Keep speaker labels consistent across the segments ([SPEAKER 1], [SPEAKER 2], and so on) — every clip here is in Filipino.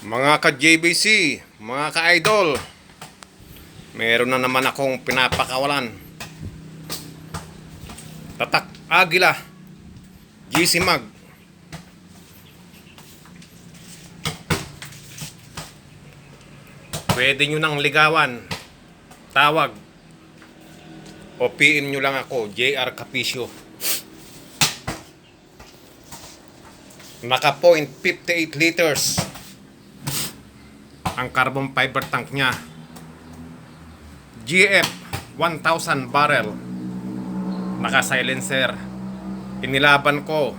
[SPEAKER 1] Mga ka-JBC, mga ka-idol, meron na naman akong pinapakawalan. Tatak Agila, GC Mag. Pwede nyo nang ligawan, tawag, o PM nyo lang ako, JR Capicio. Naka 0.58 liters ang carbon fiber tank niya. GF 1000 barrel. Naka silencer. Inilaban ko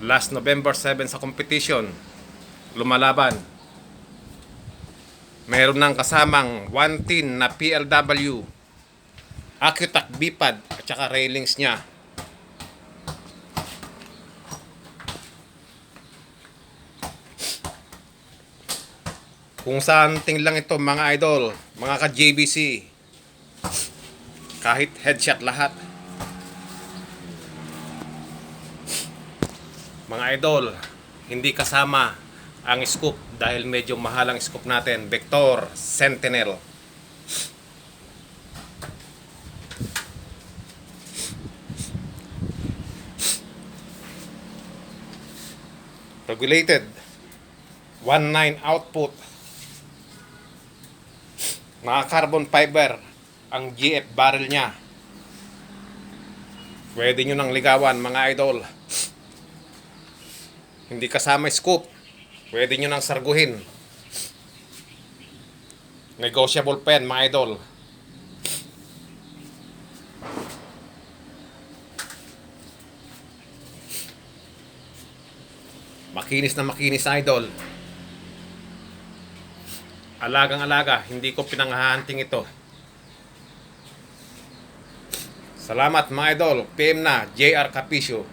[SPEAKER 1] last November 7 sa competition. Lumalaban. Meron ng kasamang 1 tin na PLW, Acutac bipad at saka railings niya. Kung saan ting lang ito mga idol, mga ka-JBC, kahit headshot lahat. Mga idol, hindi kasama ang scoop dahil medyo mahal ang scoop natin, Vector Sentinel. Regulated 1.9 output. Mga carbon fiber ang GF barrel niya. Pwede nyo nang ligawan mga idol. Hindi kasama scoop. Pwede nyo nang sarguhin. Negotiable pa yan mga idol. Makinis na makinis idol. Alagang-alaga, hindi ko pinanghahanting ito. Salamat mga idol, PM na JR Capicio.